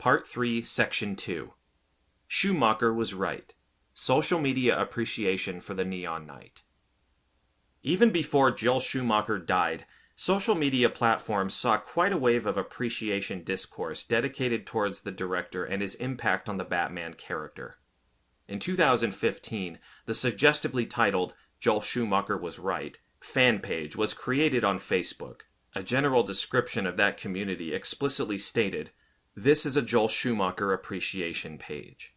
Part 3, Section 2. Schumacher was right. Social media appreciation for the Neon Knight. Even before Joel Schumacher died, social media platforms saw quite a wave of appreciation discourse dedicated towards the director and his impact on the Batman character. In 2015, the suggestively titled Joel Schumacher Was Right fan page was created on Facebook. A general description of that community explicitly stated, "This is a Joel Schumacher appreciation page."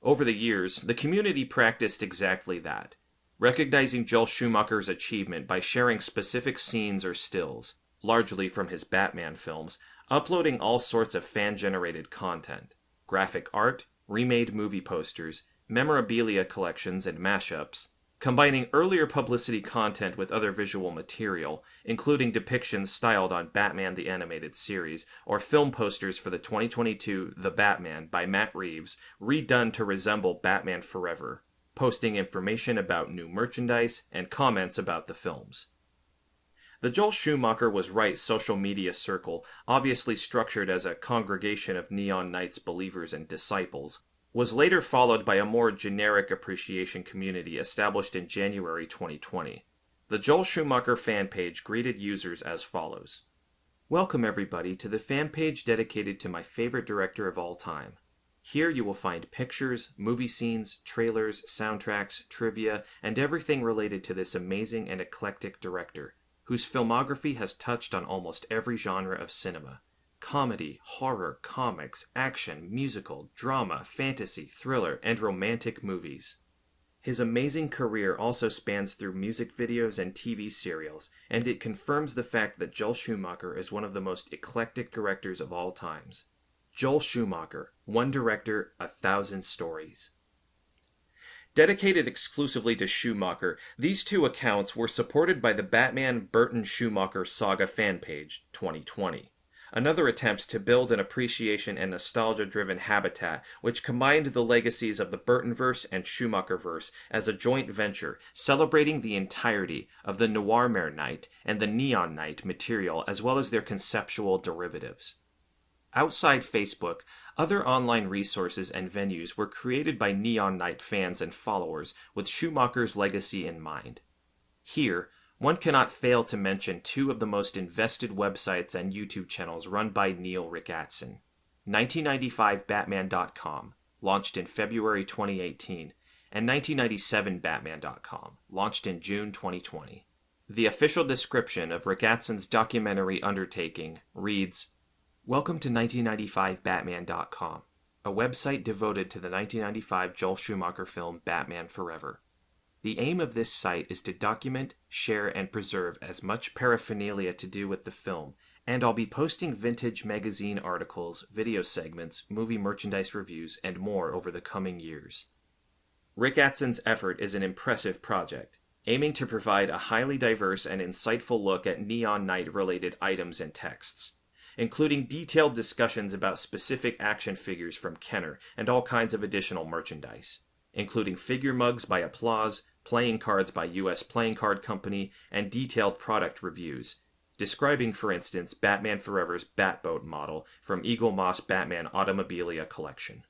Over the years, the community practiced exactly that, recognizing Joel Schumacher's achievement by sharing specific scenes or stills, largely from his Batman films, uploading all sorts of fan-generated content, graphic art, remade movie posters, memorabilia collections, and mashups, combining earlier publicity content with other visual material, including depictions styled on Batman the Animated Series, or film posters for the 2022 The Batman by Matt Reeves, redone to resemble Batman Forever, posting information about new merchandise and comments about the films. The Joel Schumacher Was Right social media circle, obviously structured as a congregation of Neon Knights believers and disciples, was later followed by a more generic appreciation community established in January 2020. The Joel Schumacher fan page greeted users as follows. Welcome everybody to the fan page dedicated to my favorite director of all time. Here you will find pictures, movie scenes, trailers, soundtracks, trivia, and everything related to this amazing and eclectic director, whose filmography has touched on almost every genre of cinema. Comedy, horror, comics, action, musical, drama, fantasy, thriller, and romantic movies. His amazing career also spans through music videos and TV serials, and it confirms the fact that Joel Schumacher is one of the most eclectic directors of all times. Joel Schumacher, one director, 1,000 stories. Dedicated exclusively to Schumacher, these two accounts were supported by the Batman Burton Schumacher Saga fan page, 2020. Another attempt to build an appreciation and nostalgia-driven habitat which combined the legacies of the Burtonverse and Schumacherverse as a joint venture, celebrating the entirety of the Noirmare Knight and the Neon Knight material as well as their conceptual derivatives. Outside Facebook, other online resources and venues were created by Neon Knight fans and followers with Schumacher's legacy in mind. Here, one cannot fail to mention two of the most invested websites and YouTube channels run by Neil Rickatzen. 1995batman.com, launched in February 2018, and 1997batman.com, launched in June 2020. The official description of Rickatsen's documentary undertaking reads, "Welcome to 1995batman.com, a website devoted to the 1995 Joel Schumacher film Batman Forever. The aim of this site is to document, share, and preserve as much paraphernalia to do with the film, and I'll be posting vintage magazine articles, video segments, movie merchandise reviews, and more over the coming years." Rickatsen's effort is an impressive project, aiming to provide a highly diverse and insightful look at Neon Knight-related items and texts, including detailed discussions about specific action figures from Kenner and all kinds of additional merchandise, including figure mugs by Applause, playing cards by U.S. Playing Card Company, and detailed product reviews, describing, for instance, Batman Forever's Batboat model from Eagle Moss Batman Automobilia collection.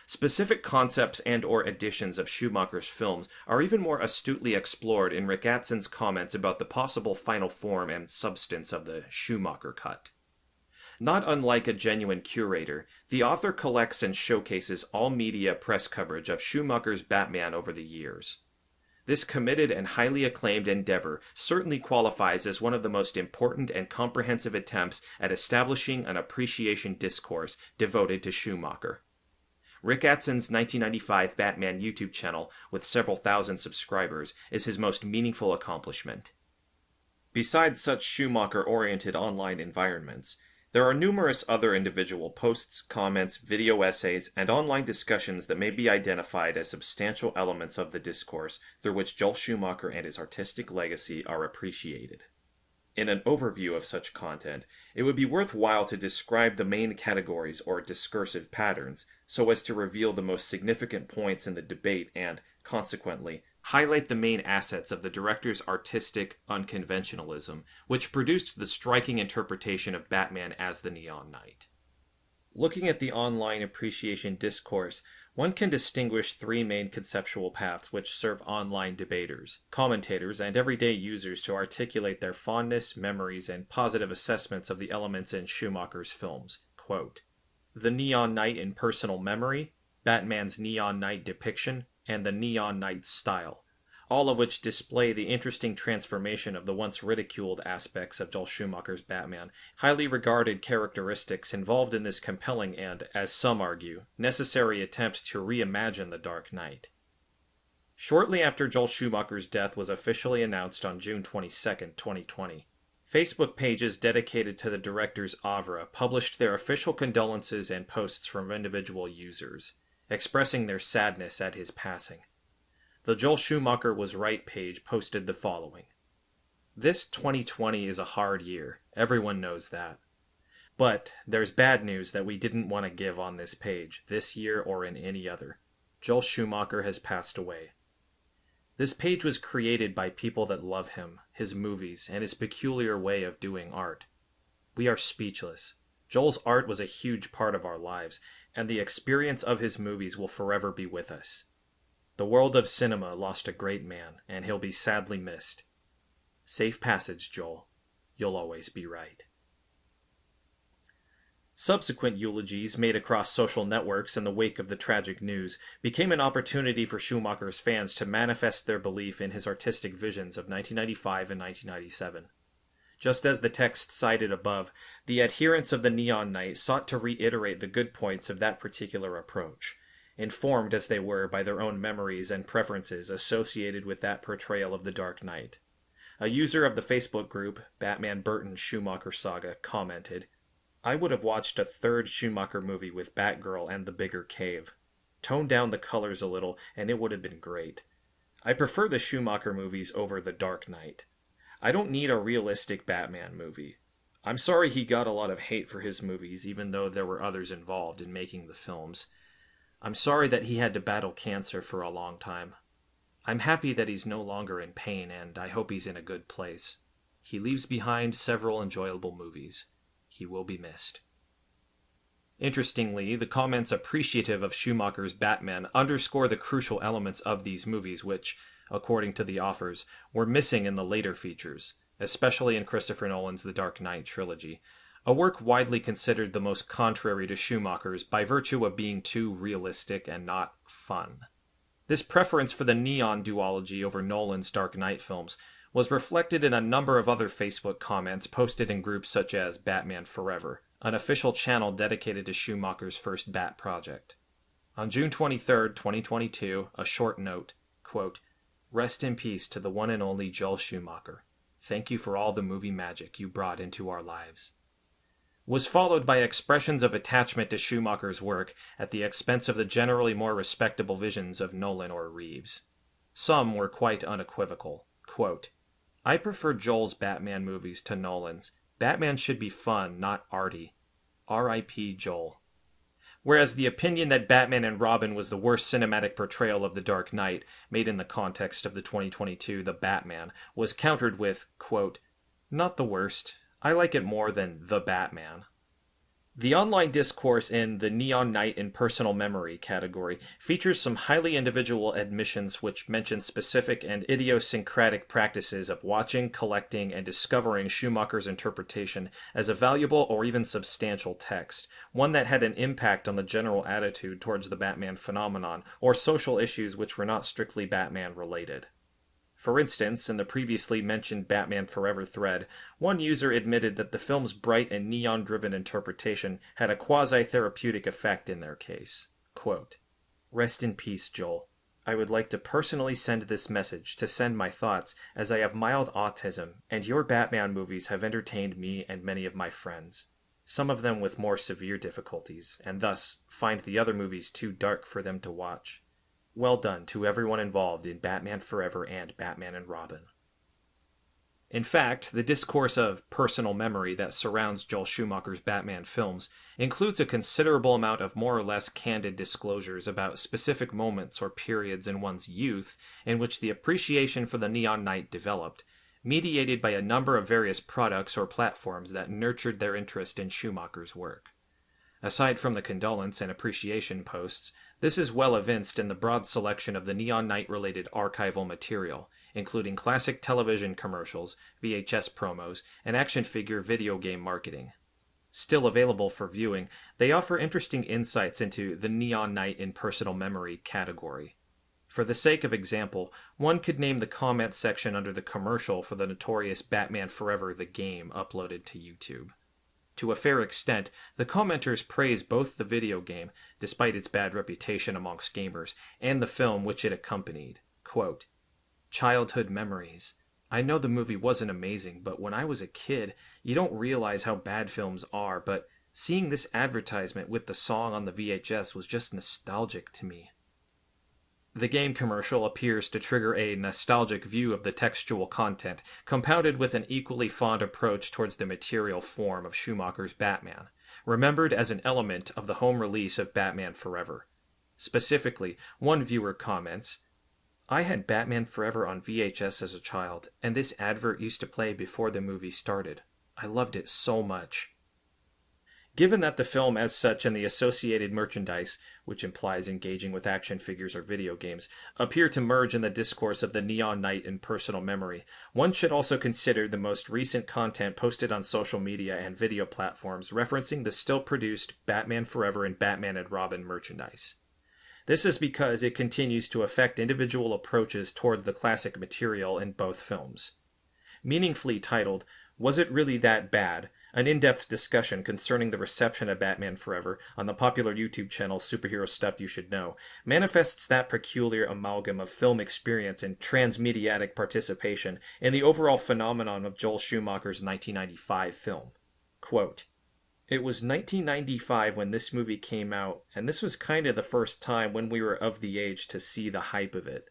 Specific concepts and/or editions of Schumacher's films are even more astutely explored in Rickatsen's comments about the possible final form and substance of the Schumacher cut. Not unlike a genuine curator, the author collects and showcases all media press coverage of Schumacher's Batman over the years. This committed and highly acclaimed endeavor certainly qualifies as one of the most important and comprehensive attempts at establishing an appreciation discourse devoted to Schumacher. Rickatsen's 1995 Batman YouTube channel, with several thousand subscribers, is his most meaningful accomplishment. Besides such Schumacher-oriented online environments, there are numerous other individual posts, comments, video essays, and online discussions that may be identified as substantial elements of the discourse through which Joel Schumacher and his artistic legacy are appreciated. In an overview of such content, it would be worthwhile to describe the main categories or discursive patterns so as to reveal the most significant points in the debate and, consequently, highlight the main assets of the director's artistic unconventionalism, which produced the striking interpretation of Batman as the Neon Knight. Looking at the online appreciation discourse, one can distinguish three main conceptual paths which serve online debaters, commentators, and everyday users to articulate their fondness, memories, and positive assessments of the elements in Schumacher's films. Quote, the Neon Knight in personal memory, Batman's Neon Knight depiction, and the Neon Knight style, all of which display the interesting transformation of the once ridiculed aspects of Joel Schumacher's Batman, highly regarded characteristics involved in this compelling and, as some argue, necessary attempt to reimagine the Dark Knight. Shortly after Joel Schumacher's death was officially announced on June 22, 2020, Facebook pages dedicated to the director's oeuvre published their official condolences and posts from individual users, expressing their sadness at his passing. The Joel Schumacher Was Right page posted the following. This 2020 is a hard year. Everyone knows that. But there's bad news that we didn't want to give on this page, this year or in any other. Joel Schumacher has passed away. This page was created by people that love him, his movies, and his peculiar way of doing art. We are speechless. Joel's art was a huge part of our lives, and the experience of his movies will forever be with us. The world of cinema lost a great man, and he'll be sadly missed. Safe passage, Joel. You'll always be right. Subsequent eulogies made across social networks in the wake of the tragic news became an opportunity for Schumacher's fans to manifest their belief in his artistic visions of 1995 and 1997. Just as the text cited above, the adherents of the Neon Knight sought to reiterate the good points of that particular approach, informed as they were by their own memories and preferences associated with that portrayal of the Dark Knight. A user of the Facebook group, Batman Burton's Schumacher Saga, commented, I would have watched a third Schumacher movie with Batgirl and the bigger cave. Tone down the colors a little and it would have been great. I prefer the Schumacher movies over the Dark Knight. I don't need a realistic Batman movie. I'm sorry he got a lot of hate for his movies, even though there were others involved in making the films. I'm sorry that he had to battle cancer for a long time. I'm happy that he's no longer in pain, and I hope he's in a good place. He leaves behind several enjoyable movies. He will be missed. Interestingly, the comments appreciative of Schumacher's Batman underscore the crucial elements of these movies which, according to the authors, were missing in the later features, especially in Christopher Nolan's The Dark Knight trilogy, a work widely considered the most contrary to Schumacher's by virtue of being too realistic and not fun. This preference for the neon duology over Nolan's Dark Knight films was reflected in a number of other Facebook comments posted in groups such as Batman Forever, an official channel dedicated to Schumacher's first Bat project. On June 23, 2022, a short note, quote, Rest in peace to the one and only Joel Schumacher. Thank you for all the movie magic you brought into our lives. Was followed by expressions of attachment to Schumacher's work at the expense of the generally more respectable visions of Nolan or Reeves. Some were quite unequivocal. Quote, I prefer Joel's Batman movies to Nolan's. Batman should be fun, not arty. R.I.P. Joel. Whereas the opinion that Batman and Robin was the worst cinematic portrayal of the Dark Knight, made in the context of the 2022 The Batman, was countered with, quote, Not the worst. I like it more than The Batman. The online discourse in the Neon Knight in personal memory category features some highly individual admissions which mention specific and idiosyncratic practices of watching, collecting, and discovering Schumacher's interpretation as a valuable or even substantial text, one that had an impact on the general attitude towards the Batman phenomenon or social issues which were not strictly Batman related. For instance, in the previously mentioned Batman Forever thread, one user admitted that the film's bright and neon-driven interpretation had a quasi-therapeutic effect in their case. Quote, Rest in peace, Joel. I would like to personally send this message to send my thoughts as I have mild autism, and your Batman movies have entertained me and many of my friends. Some of them with more severe difficulties, and thus find the other movies too dark for them to watch. Well done to everyone involved in Batman Forever and Batman and Robin. In fact, the discourse of personal memory that surrounds Joel Schumacher's Batman films includes a considerable amount of more or less candid disclosures about specific moments or periods in one's youth in which the appreciation for the Neon Knight developed, mediated by a number of various products or platforms that nurtured their interest in Schumacher's work. Aside from the condolence and appreciation posts, this is well evinced in the broad selection of the Neon Knight-related archival material, including classic television commercials, VHS promos, and action figure video game marketing. Still available for viewing, they offer interesting insights into the Neon Knight in personal memory category. For the sake of example, one could name the comment section under the commercial for the notorious Batman Forever the game uploaded to YouTube. To a fair extent, the commenters praise both the video game, despite its bad reputation amongst gamers, and the film which it accompanied. Quote, "Childhood memories. I know the movie wasn't amazing, but when I was a kid, you don't realize how bad films are, but seeing this advertisement with the song on the VHS was just nostalgic to me." The game commercial appears to trigger a nostalgic view of the textual content, compounded with an equally fond approach towards the material form of Schumacher's Batman, remembered as an element of the home release of Batman Forever. Specifically, one viewer comments, "I had Batman Forever on VHS as a child, and this advert used to play before the movie started. I loved it so much." Given that the film as such and the associated merchandise, which implies engaging with action figures or video games, appear to merge in the discourse of the Neon Knight in personal memory, one should also consider the most recent content posted on social media and video platforms referencing the still-produced Batman Forever and Batman and Robin merchandise. This is because it continues to affect individual approaches towards the classic material in both films. Meaningfully titled, "Was It Really That Bad?", an in-depth discussion concerning the reception of Batman Forever on the popular YouTube channel Superhero Stuff You Should Know manifests that peculiar amalgam of film experience and transmediatic participation in the overall phenomenon of Joel Schumacher's 1995 film. Quote, "It was 1995 when this movie came out, and this was kind of the first time when we were of the age to see the hype of it.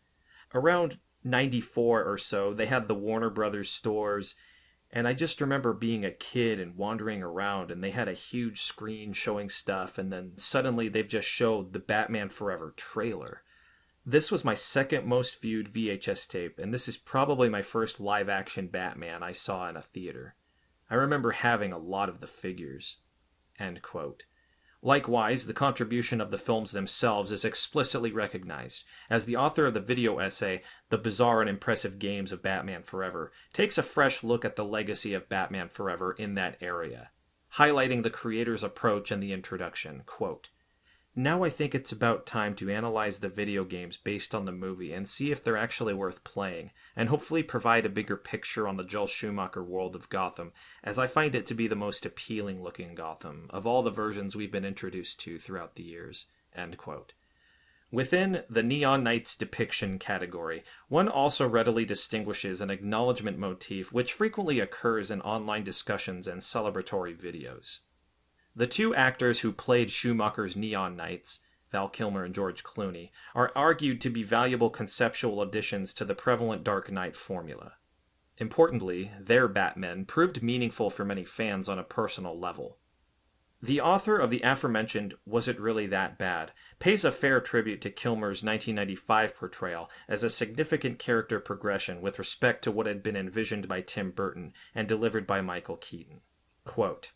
Around 94 or so, they had the Warner Brothers stores, and I just remember being a kid and wandering around, and they had a huge screen showing stuff, and then suddenly they've just showed the Batman Forever trailer. This was my second most viewed VHS tape, and this is probably my first live-action Batman I saw in a theater. I remember having a lot of the figures." End quote. Likewise, the contribution of the films themselves is explicitly recognized, as the author of the video essay, "The Bizarre and Impressive Games of Batman Forever," takes a fresh look at the legacy of Batman Forever in that area, highlighting the creator's approach in the introduction. Quote, "Now I think it's about time to analyze the video games based on the movie and see if they're actually worth playing, and hopefully provide a bigger picture on the Joel Schumacher world of Gotham, as I find it to be the most appealing looking Gotham of all the versions we've been introduced to throughout the years." End quote. Within the Neon Knights depiction category, one also readily distinguishes an acknowledgement motif which frequently occurs in online discussions and celebratory videos. The two actors who played Schumacher's Neon Knights, Val Kilmer and George Clooney, are argued to be valuable conceptual additions to the prevalent Dark Knight formula. Importantly, their Batmen proved meaningful for many fans on a personal level. The author of the aforementioned "Was It Really That Bad?" pays a fair tribute to Kilmer's 1995 portrayal as a significant character progression with respect to what had been envisioned by Tim Burton and delivered by Michael Keaton. Quote,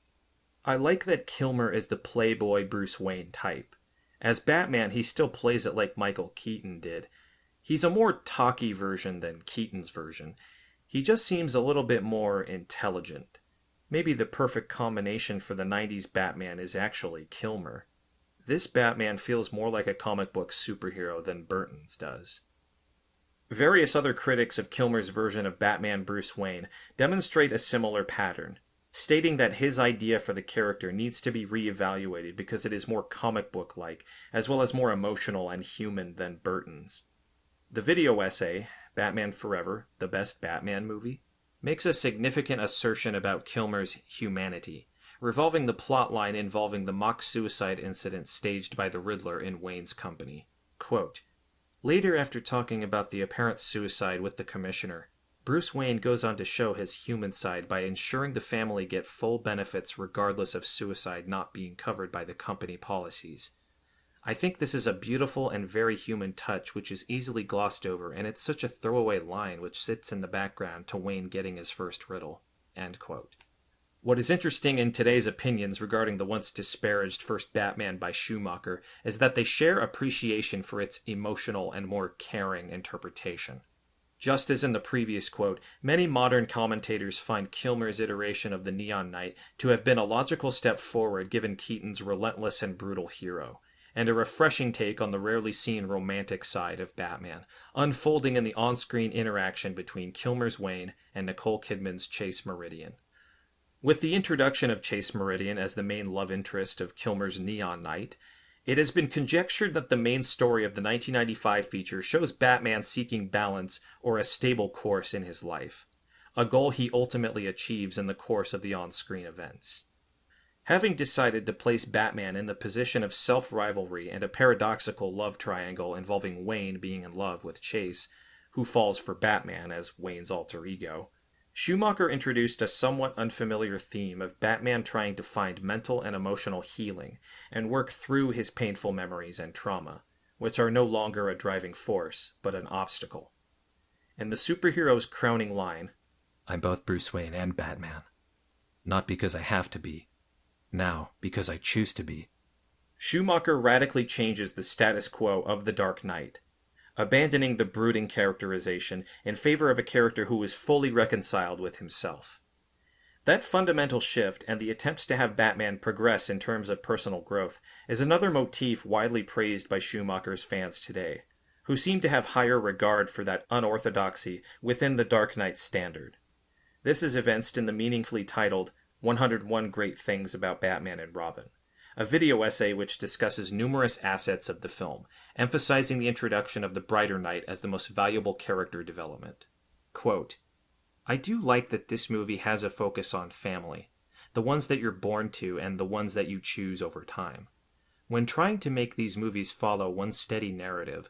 "I like that Kilmer is the playboy Bruce Wayne type. As Batman, he still plays it like Michael Keaton did. He's a more talky version than Keaton's version. He just seems a little bit more intelligent. Maybe the perfect combination for the 90s Batman is actually Kilmer. This Batman feels more like a comic book superhero than Burton's does." Various other critics of Kilmer's version of Batman Bruce Wayne demonstrate a similar pattern, stating that his idea for the character needs to be reevaluated because it is more comic book-like, as well as more emotional and human than Burton's. The video essay, "Batman Forever, the Best Batman Movie?", makes a significant assertion about Kilmer's humanity, revolving the plotline involving the mock suicide incident staged by the Riddler in Wayne's company. Quote, "Later, after talking about the apparent suicide with the Commissioner, Bruce Wayne goes on to show his human side by ensuring the family get full benefits regardless of suicide not being covered by the company policies. I think this is a beautiful and very human touch which is easily glossed over, and it's such a throwaway line which sits in the background to Wayne getting his first riddle." End quote. What is interesting in today's opinions regarding the once disparaged first Batman by Schumacher is that they share appreciation for its emotional and more caring interpretation. Just as in the previous quote, many modern commentators find Kilmer's iteration of the Neon Knight to have been a logical step forward given Keaton's relentless and brutal hero, and a refreshing take on the rarely seen romantic side of Batman, unfolding in the on-screen interaction between Kilmer's Wayne and Nicole Kidman's Chase Meridian. With the introduction of Chase Meridian as the main love interest of Kilmer's Neon Knight, it has been conjectured that the main story of the 1995 feature shows Batman seeking balance or a stable course in his life, a goal he ultimately achieves in the course of the on-screen events. Having decided to place Batman in the position of self-rivalry and a paradoxical love triangle involving Wayne being in love with Chase, who falls for Batman as Wayne's alter ego, Schumacher introduced a somewhat unfamiliar theme of Batman trying to find mental and emotional healing and work through his painful memories and trauma, which are no longer a driving force, but an obstacle. And the superhero's crowning line, "I'm both Bruce Wayne and Batman. Not because I have to be. Now, because I choose to be." Schumacher radically changes the status quo of The Dark Knight, abandoning the brooding characterization in favor of a character who is fully reconciled with himself. That fundamental shift and the attempts to have Batman progress in terms of personal growth is another motif widely praised by Schumacher's fans today, who seem to have higher regard for that unorthodoxy within the Dark Knight's standard. This is evinced in the meaningfully titled 101 Great Things About Batman and Robin, a video essay which discusses numerous assets of the film, emphasizing the introduction of the brighter knight as the most valuable character development. Quote, "I do like that this movie has a focus on family, the ones that you're born to and the ones that you choose over time. When trying to make these movies follow one steady narrative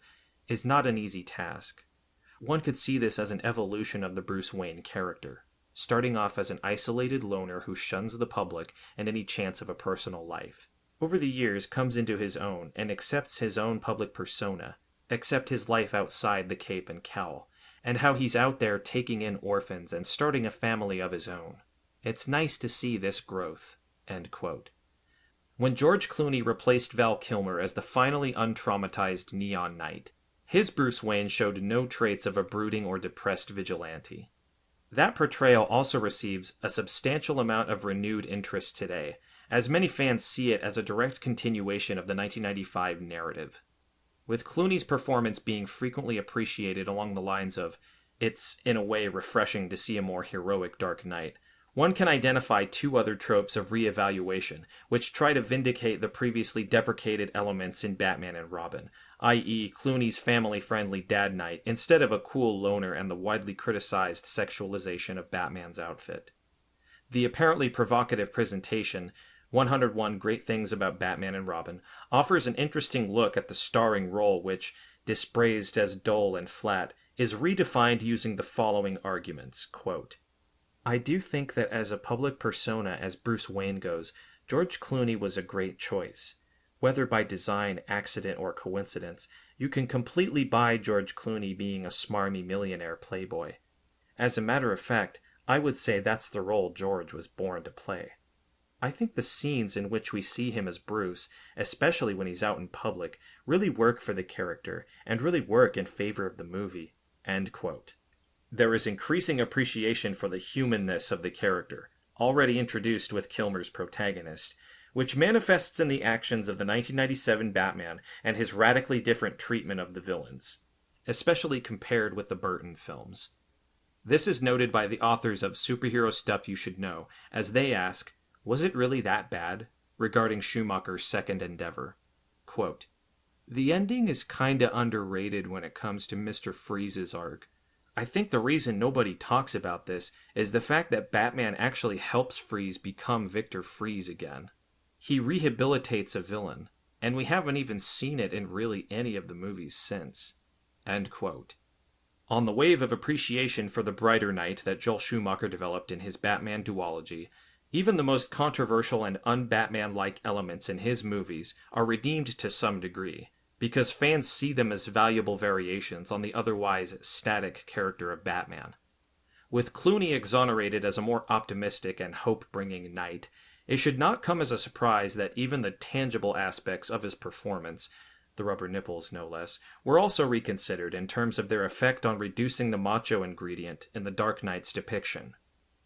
is not an easy task. One could see this as an evolution of the Bruce Wayne character, starting off as an isolated loner who shuns the public and any chance of a personal life. Over the years comes into his own and accepts his own public persona, accept his life outside the cape and cowl, and how he's out there taking in orphans and starting a family of his own. It's nice to see this growth." End quote. When George Clooney replaced Val Kilmer as the finally untraumatized Neon Knight, his Bruce Wayne showed no traits of a brooding or depressed vigilante. That portrayal also receives a substantial amount of renewed interest today, as many fans see it as a direct continuation of the 1995 narrative. With Clooney's performance being frequently appreciated along the lines of, "It's, in a way, refreshing to see a more heroic Dark Knight," one can identify two other tropes of re-evaluation, which try to vindicate the previously deprecated elements in Batman and Robin, i.e. Clooney's family-friendly dad knight instead of a cool loner and the widely criticized sexualization of Batman's outfit. The apparently provocative presentation, 101 Great Things About Batman and Robin, offers an interesting look at the starring role which, dispraised as dull and flat, is redefined using the following arguments, quote, "I do think that as a public persona as Bruce Wayne goes, George Clooney was a great choice. Whether by design, accident, or coincidence, you can completely buy George Clooney being a smarmy millionaire playboy. As a matter of fact, I would say that's the role George was born to play. I think the scenes in which we see him as Bruce, especially when he's out in public, really work for the character, and really work in favor of the movie." End quote. There is increasing appreciation for the humanness of the character, already introduced with Kilmer's protagonist, which manifests in the actions of the 1997 Batman and his radically different treatment of the villains, especially compared with the Burton films. This is noted by the authors of Superhero Stuff You Should Know, as they ask, "Was it really that bad?" regarding Schumacher's second endeavor. Quote, "The ending is kinda underrated when it comes to Mr. Freeze's arc. I think the reason nobody talks about this is the fact that Batman actually helps Freeze become Victor Freeze again. He rehabilitates a villain, and we haven't even seen it in really any of the movies since." End quote. On the wave of appreciation for the brighter knight that Joel Schumacher developed in his Batman duology, even the most controversial and un-Batman-like elements in his movies are redeemed to some degree, because fans see them as valuable variations on the otherwise static character of Batman. With Clooney exonerated as a more optimistic and hope-bringing knight, it should not come as a surprise that even the tangible aspects of his performance, the rubber nipples no less, were also reconsidered in terms of their effect on reducing the macho ingredient in the Dark Knight's depiction.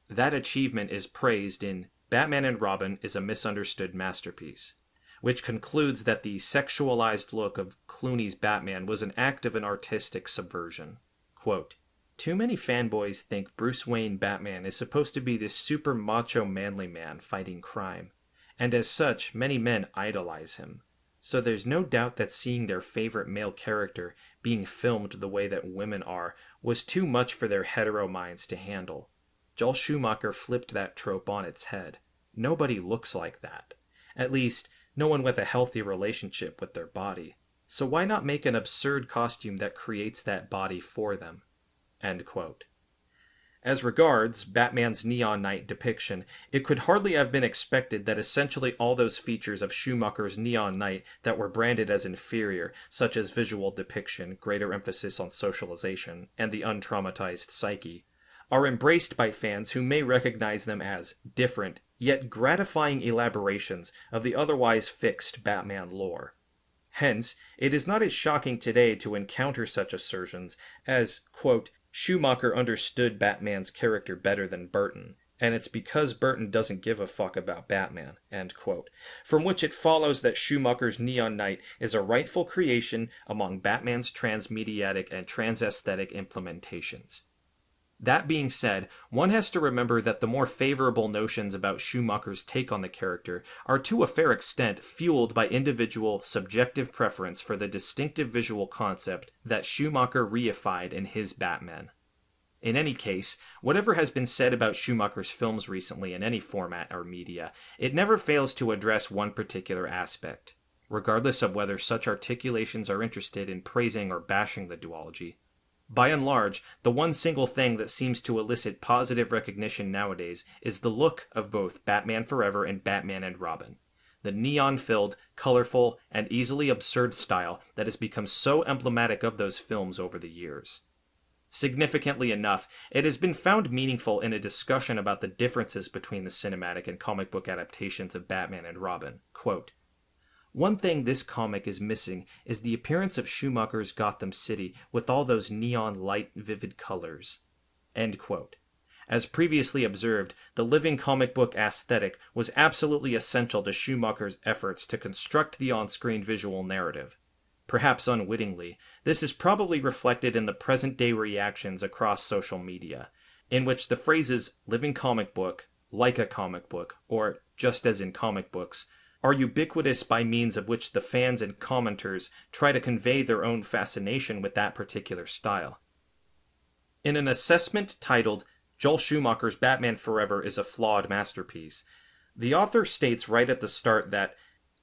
That achievement is praised in Batman and Robin is a Misunderstood Masterpiece, which concludes that the sexualized look of Clooney's Batman was an act of an artistic subversion. Quote, "Too many fanboys think Bruce Wayne Batman is supposed to be this super macho manly man fighting crime, and as such, many men idolize him. So there's no doubt that seeing their favorite male character being filmed the way that women are was too much for their hetero minds to handle. Joel Schumacher flipped that trope on its head. Nobody looks like that. At least, no one with a healthy relationship with their body. So why not make an absurd costume that creates that body for them?" End quote. As regards Batman's Neon Knight depiction, it could hardly have been expected that essentially all those features of Schumacher's Neon Knight that were branded as inferior, such as visual depiction, greater emphasis on socialization, and the untraumatized psyche, are embraced by fans who may recognize them as different, yet gratifying elaborations of the otherwise fixed Batman lore. Hence, it is not as shocking today to encounter such assertions as, quote, "Schumacher understood Batman's character better than Burton, and it's because Burton doesn't give a fuck about Batman," end quote, from which it follows that Schumacher's Neon Knight is a rightful creation among Batman's transmediatic and transaesthetic implementations. That being said, one has to remember that the more favorable notions about Schumacher's take on the character are to a fair extent fueled by individual, subjective preference for the distinctive visual concept that Schumacher reified in his Batman. In any case, whatever has been said about Schumacher's films recently in any format or media, it never fails to address one particular aspect, regardless of whether such articulations are interested in praising or bashing the duology. By and large, the one single thing that seems to elicit positive recognition nowadays is the look of both Batman Forever and Batman and Robin. The neon-filled, colorful, and easily absurd style that has become so emblematic of those films over the years. Significantly enough, it has been found meaningful in a discussion about the differences between the cinematic and comic book adaptations of Batman and Robin. Quote, "One thing this comic is missing is the appearance of Schumacher's Gotham City with all those neon light vivid colors." End quote. As previously observed, the living comic book aesthetic was absolutely essential to Schumacher's efforts to construct the on-screen visual narrative. Perhaps unwittingly, this is probably reflected in the present-day reactions across social media, in which the phrases living comic book, like a comic book, or just as in comic books, are ubiquitous by means of which the fans and commenters try to convey their own fascination with that particular style. In an assessment titled Joel Schumacher's Batman Forever is a Flawed Masterpiece, the author states right at the start that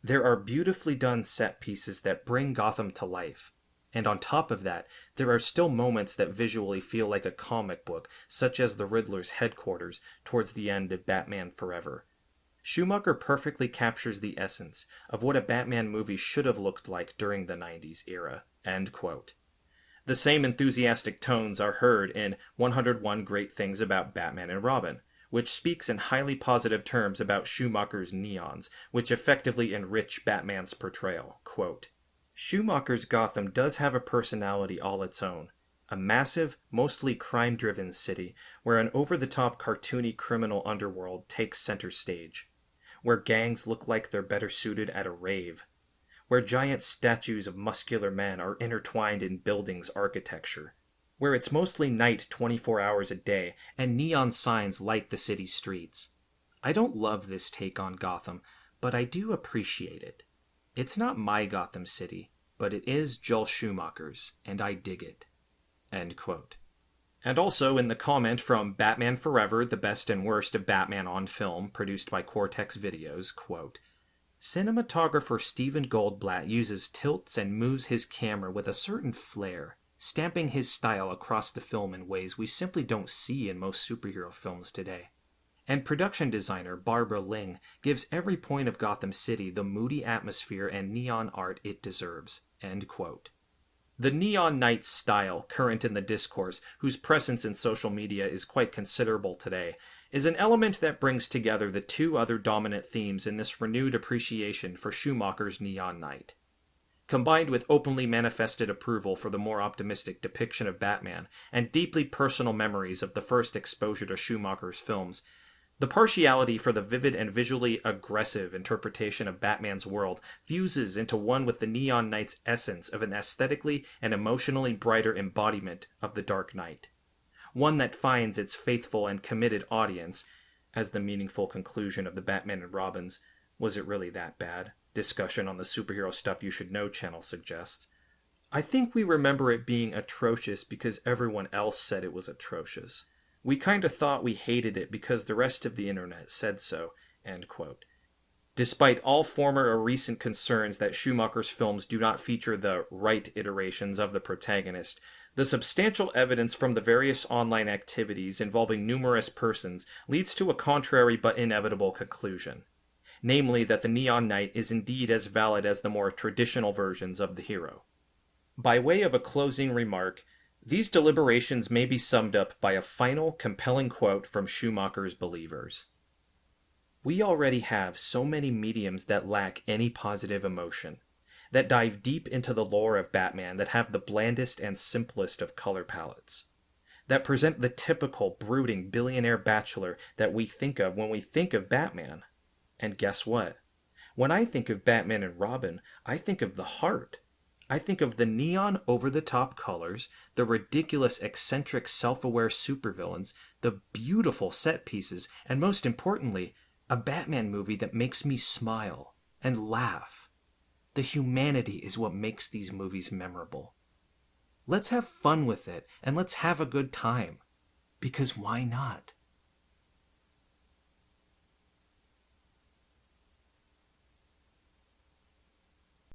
there are beautifully done set pieces that bring Gotham to life, and on top of that, there are still moments that visually feel like a comic book, such as the Riddler's headquarters towards the end of Batman Forever. Schumacher perfectly captures the essence of what a Batman movie should have looked like during the 90s era. End quote. The same enthusiastic tones are heard in 101 Great Things About Batman and Robin, which speaks in highly positive terms about Schumacher's neons, which effectively enrich Batman's portrayal. Quote, "Schumacher's Gotham does have a personality all its own. A massive, mostly crime-driven city where an over-the-top cartoony criminal underworld takes center stage. Where gangs look like they're better suited at a rave. Where giant statues of muscular men are intertwined in buildings' architecture. Where it's mostly night 24 hours a day and neon signs light the city streets. I don't love this take on Gotham, but I do appreciate it. It's not my Gotham City, but it is Joel Schumacher's, and I dig it." End quote. And also in the comment from Batman Forever, the Best and Worst of Batman on Film, produced by Cortex Videos, quote, "Cinematographer Steven Goldblatt uses tilts and moves his camera with a certain flair, stamping his style across the film in ways we simply don't see in most superhero films today. And production designer Barbara Ling gives every point of Gotham City the moody atmosphere and neon art it deserves." End quote. The Neon Knight style current in the discourse, whose presence in social media is quite considerable today, is an element that brings together the two other dominant themes in this renewed appreciation for Schumacher's Neon Knight. Combined with openly manifested approval for the more optimistic depiction of Batman and deeply personal memories of the first exposure to Schumacher's films, the partiality for the vivid and visually aggressive interpretation of Batman's world fuses into one with the Neon Knight's essence of an aesthetically and emotionally brighter embodiment of the Dark Knight. One that finds its faithful and committed audience, as the meaningful conclusion of the Batman and Robin's "Was It Really That Bad?" discussion on the Superhero Stuff You Should Know channel suggests. I think we remember it being atrocious because everyone else said it was atrocious. We kind of thought we hated it because the rest of the internet said so." End quote. Despite all former or recent concerns that Schumacher's films do not feature the right iterations of the protagonist, the substantial evidence from the various online activities involving numerous persons leads to a contrary but inevitable conclusion. Namely that the Neon Knight is indeed as valid as the more traditional versions of the hero. By way of a closing remark, these deliberations may be summed up by a final, compelling quote from Schumacher's believers. "We already have so many mediums that lack any positive emotion, that dive deep into the lore of Batman, that have the blandest and simplest of color palettes, that present the typical brooding billionaire bachelor that we think of when we think of Batman. And guess what? When I think of Batman and Robin, I think of the heart. I think of the neon over-the-top colors, the ridiculous, eccentric, self-aware supervillains, the beautiful set pieces, and most importantly, a Batman movie that makes me smile and laugh. The humanity is what makes these movies memorable. Let's have fun with it, and let's have a good time. Because why not?"